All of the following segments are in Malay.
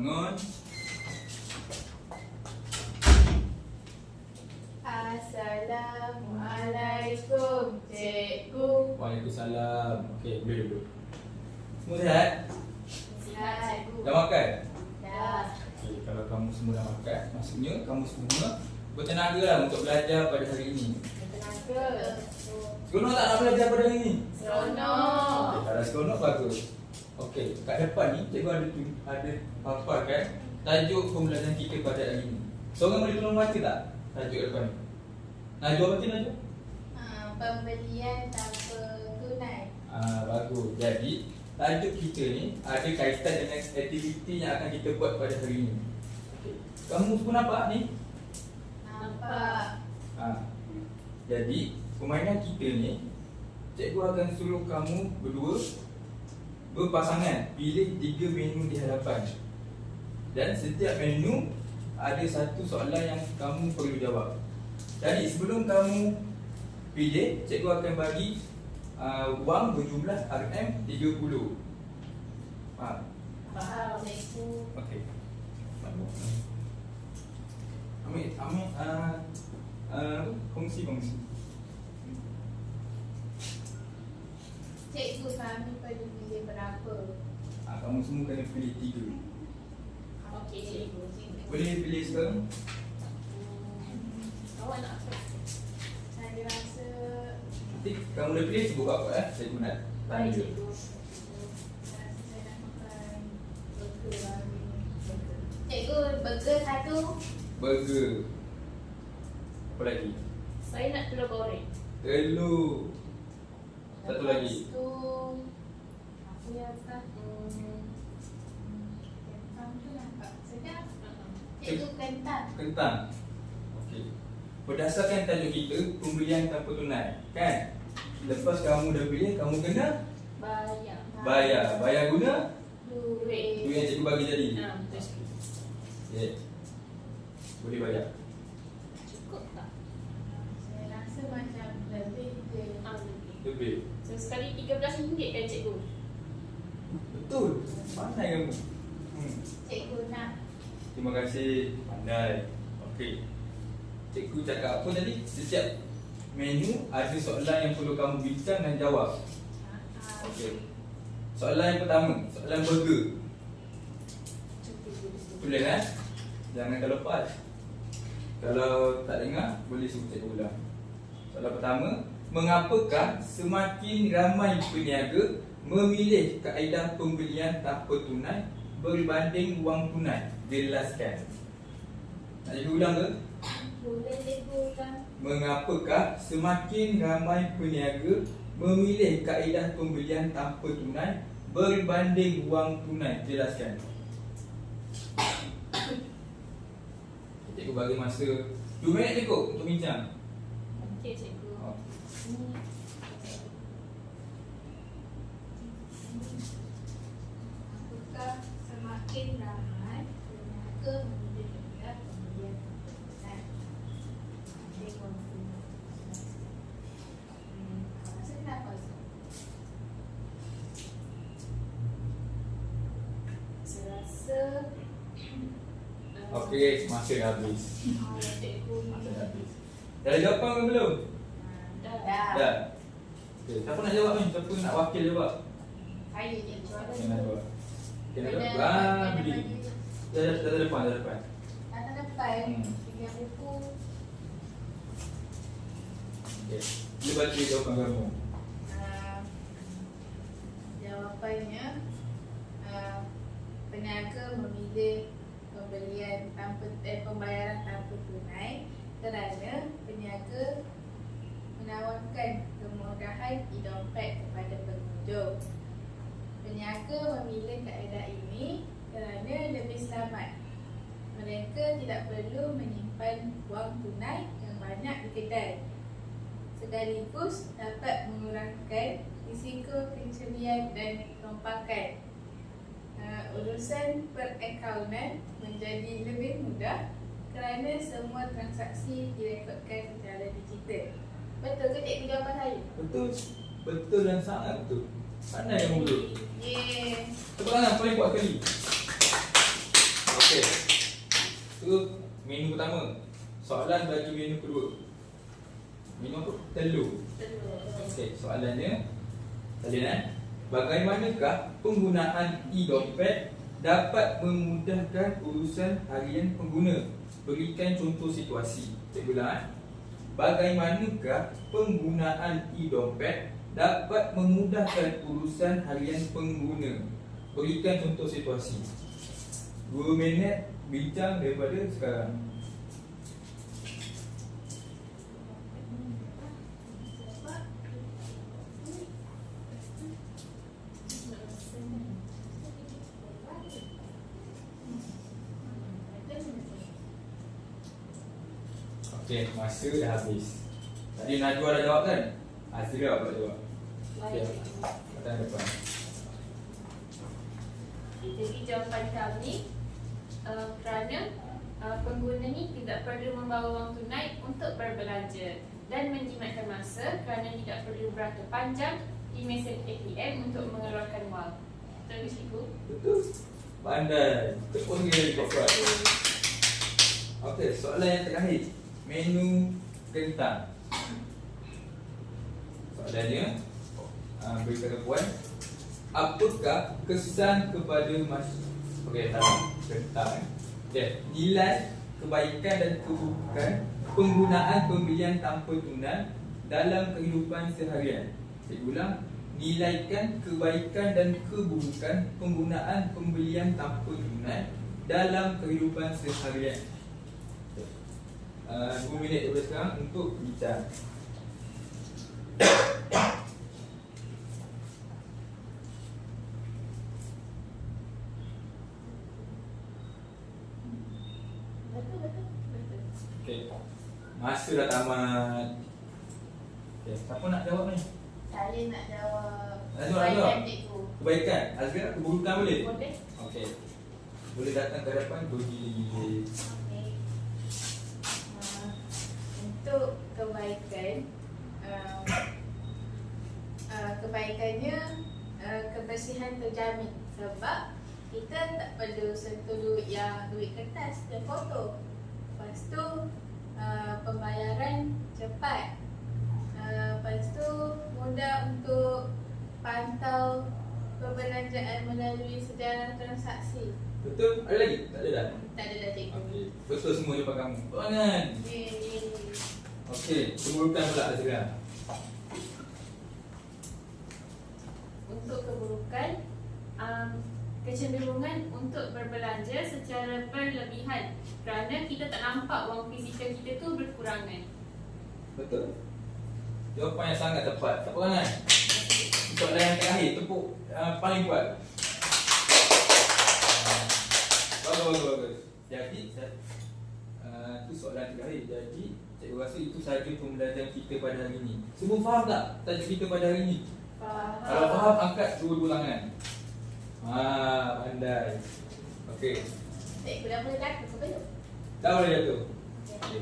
Bangun. Assalamualaikum, cikgu. Waalaikumsalam. Okey, boleh duduk. Semua sihat? Sihat, cikgu. Dah makan? Dah. Okey, kalau kamu semua dah makan, maksudnya kamu semua bertenaga lah untuk belajar pada hari ini. Bertenaga. Seronok tak nak belajar pada hari ini? Seronok. Okey, kalau seronok bagus. Okey, kat depan ni cikgu ada paparkan tajuk pembelajaran kita pada hari ini. Seorang boleh tolong baca tak tajuk kat depan ni? Najwa baca Najwa? Pembelian tanpa tunai. Bagus. Jadi tajuk kita ni ada kaitan dengan aktiviti yang akan kita buat pada hari ini. Okey. Kamu semua nampak ni? Nampak. Jadi permainan kita ni, cikgu akan suruh kamu berdua berpasangan pilih 3 menu di hadapan. Dan setiap menu ada satu soalan yang kamu perlu jawab. Jadi sebelum kamu pilih, cikgu akan bagi wang berjumlah RM30. Faham? Faham, cikgu. Okey. Ambil kongsi. Cikgu, kami perlu pilih berapa? Kamu semua kena pilih 3. Okey, cikgu. Boleh pilih sekarang? Awak nak apa? Saya rasa Nanti kamu dah pilih sebut apa cikgu nak tanya. baik, cikgu. Saya rasa saya nak makan burger hari ni. Cikgu, burger 1. Burger. Apa lagi? Saya nak telur goreng. Telur. Satu lagi. Lepas tu apa yang tak? Kentang tu nampak sedap. Cikgu, kentang. Kentang. Okey. Berdasarkan tajuk kita pembelian tanpa tunai, kan? Lepas kamu dah pilih, kamu kena Bayar. Bayar guna Duit. duit yang cikgu bagi tadi. Betul. Okey. Boleh bayar. Cukup tak? Saya rasa macam lebih je. Lebih. So sekali RM13 kan cikgu? Betul. Pandai kamu. Cikgu nak. Terima kasih. Pandai. Okey. Cikgu cakap apa tadi? Setiap menu ada soalan yang perlu kamu bincang dan jawab. Okey. Soalan yang pertama, soalan burger. Tulis jangan terlepas. Kalau tak dengar, boleh sebut cikgu ulang. Soalan pertama, mengapakah semakin ramai peniaga memilih kaedah pembelian tanpa tunai berbanding wang tunai? Jelaskan. Nak cikgu ulang ke? Boleh cikgu kan? Mengapakah semakin ramai peniaga memilih kaedah pembelian tanpa tunai berbanding wang tunai? Jelaskan. Cikgu bagi masa 2 minit cukup untuk bincang. Okey cikgu. Apakah semakin ramai peniaga memilih kaedah pembelian tanpa tunai? Rasa kenapa? Saya rasa Okey, masa dah habis. cikgu Masa dah habis. Dah ada jawapan ke belum? dah. Dah. Okey, siapa nak jawab ni? Siapa nak wakil jawab? Saya cikgu. Okey, nak jawab. Okey, nak Kena- jawab. kena Beli. bagi- Dah depan. Atas depan Hmm. dengan buku. Okey. Dia baca jawapan kamu. Jawapannya peniaga memilih pembayaran tanpa tunai kerana peniaga menawarkan kemudahan di dompet kepada pengunjung. Peniaga memilih kaedah ini kerana lebih selamat. Mereka tidak perlu menyimpan wang tunai yang banyak di kedai, sekaligus dapat mengurangkan risiko pencurian dan rompakan. Urusan perakaunan menjadi lebih mudah kerana semua transaksi direkodkan secara digital. Betul ke cikgu jawapan saya? Betul. Betul dan sangat betul. Pandai kamu dulu. Yeah. Tepuk tangan paling kuat sekali. Okey. Itu menu pertama. Soalan bagi menu kedua. Menu apa? Telur. Okey, soalannya bagaimanakah penggunaan e-dompet dapat memudahkan urusan harian pengguna? Berikan contoh situasi. Cikgu ulang. Bagaimanakah penggunaan e-dompet dapat memudahkan urusan harian pengguna? Berikan contoh situasi. 2 minit bincang daripada sekarang. Okey, masa dah habis. Tadi Najwa dah jawab kan? Azra pula jawab. Okey, datang depan. Jadi jawapan kami kerana pengguna ni tidak perlu membawa wang tunai untuk berbelanja dan menjimatkan masa kerana tidak perlu beratur panjang di mesin ATM untuk mengeluarkan wang. Betul ke cikgu? Betul. Pandai. Tepuk lagi kuat-kuat. Okey, soalan yang terakhir. Menu kentang. Soalannya, beritahu puan, apakah kesan kepada okey, kentang. Okey, nilai kebaikan dan keburukan penggunaan pembelian tanpa tunai dalam kehidupan seharian. Saya ulang, nilaikan kebaikan dan keburukan penggunaan pembelian tanpa tunai dalam kehidupan seharian. 2 minit daripada sekarang untuk bincang. Okey. Masa dah tamat. Okey, siapa nak jawab ni? Saya nak jawab. Jawab. Cikgu. Kebaikan. Azra, keburukan boleh? Boleh. Okey. Boleh datang ke hadapan berdiri. Okey. Untuk kebaikan, kebaikannya kebersihan terjamin sebab kita tak perlu sentuh duit kertas dan foto. Lepas tu pembayaran cepat. Lepas tu mudah untuk pantau perbelanjaan melalui sejarah transaksi. Betul? Ada lagi? Tak ada dah? Tak ada dah cikgu. Okey. Betul semua jawapan kamu. Tangan. Yeay. Okey, keburukan pula Azra. Untuk keburukan, kecenderungan untuk berbelanja secara berlebihan kerana kita tak nampak wang fizikal kita tu berkurangan. Betul. Jawapan yang sangat tepat. Tepuk tangan. Soalan yang terakhir, tepuk paling kuat. Bagus. Jadi, itu soalan terakhir. Jadi, cikgu rasa itu sahaja pembelajaran kita pada hari ini. Semua faham tak tajuk kita pada hari ini? Faham. Kalau faham, angkat dua-dua tangan. Pandai. Okey. Cikgu dah boleh laku ke belum? Dah boleh jatuh. Okey.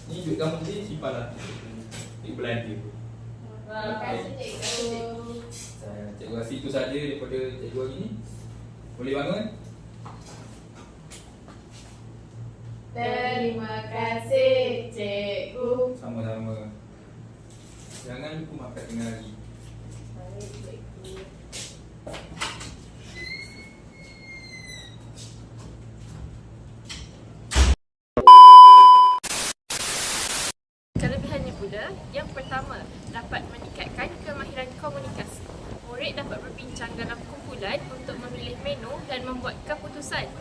Ni duit kamu sendiri simpanlah. Di belanja. Terima kasih cikgu. Cikgu rasa itu sahaja daripada cikgu hari ini. Boleh bangun? Terima kasih cikgu. Sama-sama. Jangan lupa makan tengah hari. Baik cikgu. Kelebihannya pula, yang pertama, dapat meningkatkan kemahiran komunikasi. Murid dapat berbincang dalam kumpulan untuk memilih menu dan membuat keputusan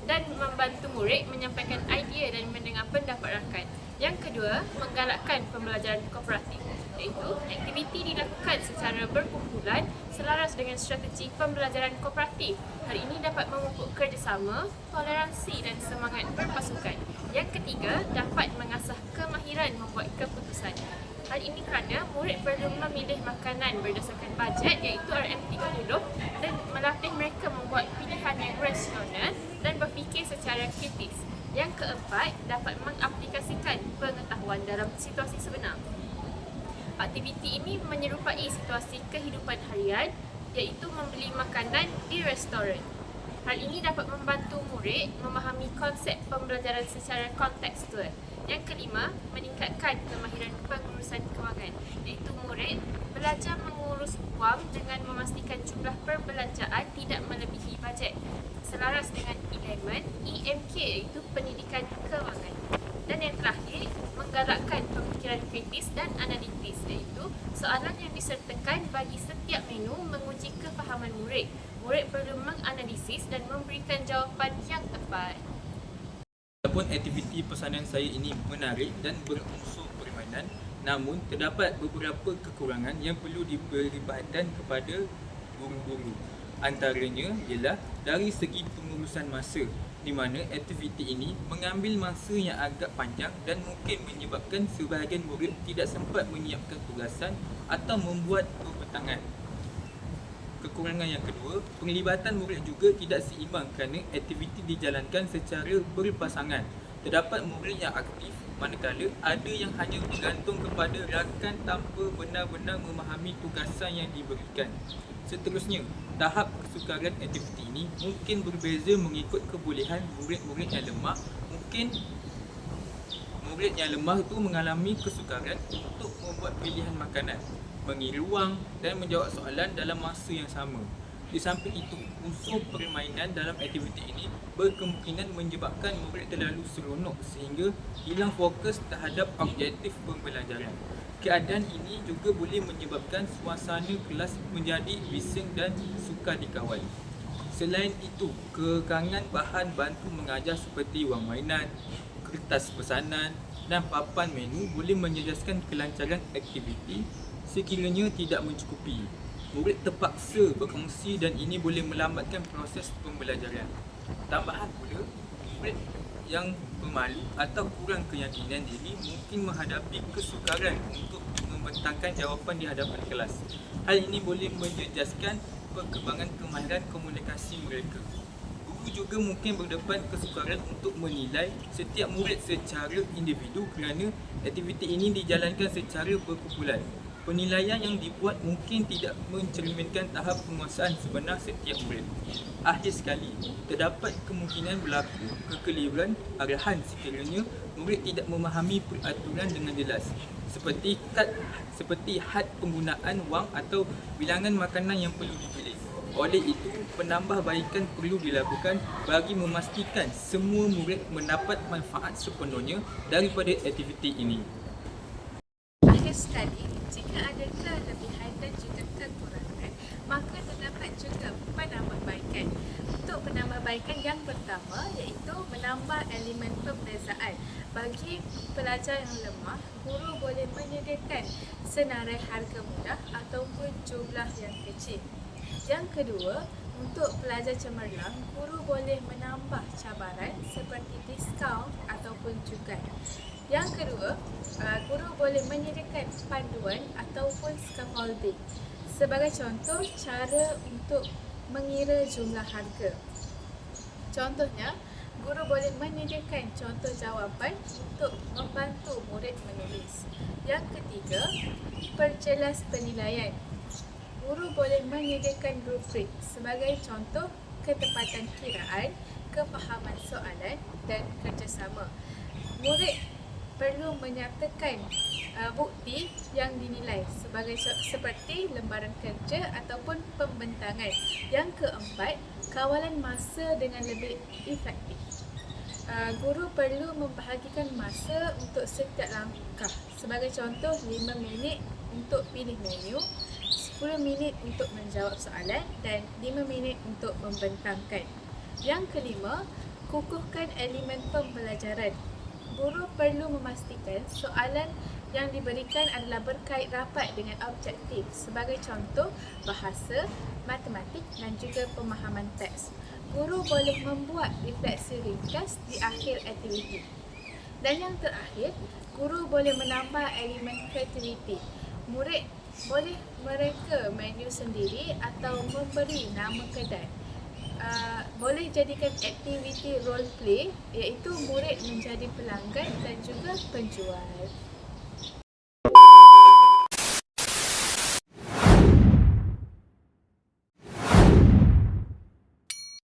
dan membantu murid menyampaikan idea dan mendengar pendapat rakan. Yang kedua, menggalakkan pembelajaran kooperatif, iaitu aktiviti dilakukan secara berkumpulan selaras dengan strategi pembelajaran kooperatif. Hal ini dapat memupuk kerjasama, toleransi dan semangat berpasukan. Yang ketiga, dapat mengasah kemahiran membuat keputusan. Hal ini kerana murid perlu memilih makanan berdasarkan bajet iaitu RM30 dan melatih mereka membuat pilihan yang rasional dan berfikir secara kritis. Yang keempat, dapat mengaplikasikan pengetahuan dalam situasi sebenar. Aktiviti ini menyerupai situasi kehidupan harian iaitu membeli makanan di restoran. Hal ini dapat membantu murid memahami konsep pembelajaran secara kontekstual. Yang kelima, meningkatkan kemahiran pengurusan kewangan, iaitu murid belajar mengurus wang dengan memastikan jumlah perbelanjaan tidak melebihi bajet, selaras dengan elemen EMK, iaitu pendidikan kewangan. Dan yang terakhir, menggalakkan pemikiran kritis dan analitis, iaitu soalan yang disertakan bagi setiap menu menguji kefahaman murid. Murid perlu menganalisis dan memberikan jawapan yang tepat. Walaupun aktiviti pesanan saya ini menarik dan berunsur permainan, namun terdapat beberapa kekurangan yang perlu diberi perhatian kepada guru-guru. Antaranya ialah dari segi pengurusan masa, di mana aktiviti ini mengambil masa yang agak panjang dan mungkin menyebabkan sebahagian murid tidak sempat menyiapkan tugasan atau membuat perpetangan. Kekurangan yang kedua, penglibatan murid juga tidak seimbang kerana aktiviti dijalankan secara berpasangan. Terdapat murid yang aktif, manakala ada yang hanya bergantung kepada rakan tanpa benar-benar memahami tugasan yang diberikan. Seterusnya, tahap kesukaran aktiviti ini mungkin berbeza mengikut kebolehan murid-murid yang lemah. Mungkin murid yang lemah itu mengalami kesukaran untuk membuat pilihan makanan, mengira wang dan menjawab soalan dalam masa yang sama. Di samping itu, unsur permainan dalam aktiviti ini berkemungkinan menyebabkan murid terlalu seronok sehingga hilang fokus terhadap objektif pembelajaran. Keadaan ini juga boleh menyebabkan suasana kelas menjadi bising dan sukar dikawal. Selain itu, kekangan bahan bantu mengajar seperti wang mainan, kertas pesanan dan papan menu boleh menjejaskan kelancaran aktiviti sekiranya tidak mencukupi. Murid terpaksa berkongsi dan ini boleh melambatkan proses pembelajaran. Tambahan pula, murid yang pemalu atau kurang keyakinan diri mungkin menghadapi kesukaran untuk membentangkan jawapan di hadapan kelas. Hal ini boleh menjejaskan perkembangan kemahiran komunikasi mereka. Guru juga mungkin berdepan kesukaran untuk menilai setiap murid secara individu kerana aktiviti ini dijalankan secara berkumpulan. Penilaian yang dibuat mungkin tidak mencerminkan tahap penguasaan sebenar setiap murid. Akhir sekali, terdapat kemungkinan berlaku kekeliruan arahan sekiranya murid tidak memahami peraturan dengan jelas, seperti had penggunaan wang atau bilangan makanan yang perlu dipilih. Oleh itu, penambahbaikan perlu dilakukan bagi memastikan semua murid mendapat manfaat sepenuhnya daripada aktiviti ini. Akhir sekali, jika ada kelebihan dan juga kekurangan, maka terdapat juga penambahbaikan. Untuk penambahbaikan yang pertama iaitu menambah elemen pembezaan. Bagi pelajar yang lemah, guru boleh menyediakan senarai harga mudah ataupun jumlah yang kecil. Yang kedua, untuk pelajar cemerlang, guru boleh menambah cabaran seperti diskaun ataupun cukai. Yang kedua, guru boleh menyediakan panduan ataupun scaffolding. Sebagai contoh, cara untuk mengira jumlah harga. Contohnya, guru boleh menyediakan contoh jawapan untuk membantu murid menulis. Yang ketiga, perjelas penilaian. Guru boleh menyediakan rubrik sebagai contoh ketepatan kiraan, kefahaman soalan dan kerjasama. Murid perlu menyatakan bukti yang dinilai seperti lembaran kerja ataupun pembentangan. Yang keempat, kawalan masa dengan lebih efektif. Guru perlu membahagikan masa untuk setiap langkah. Sebagai contoh, 5 minit untuk pilih menu, 10 minit untuk menjawab soalan dan 5 minit untuk membentangkan. Yang kelima, kukuhkan elemen pembelajaran. Guru perlu memastikan soalan yang diberikan adalah berkait rapat dengan objektif. Sebagai contoh, bahasa, matematik dan juga pemahaman teks. Guru boleh membuat refleksi ringkas di akhir aktiviti. Dan yang terakhir, guru boleh menambah elemen kreativiti. Murid boleh mereka menu sendiri atau memberi nama kedai. Boleh jadikan aktiviti role play iaitu murid menjadi pelanggan dan juga penjual.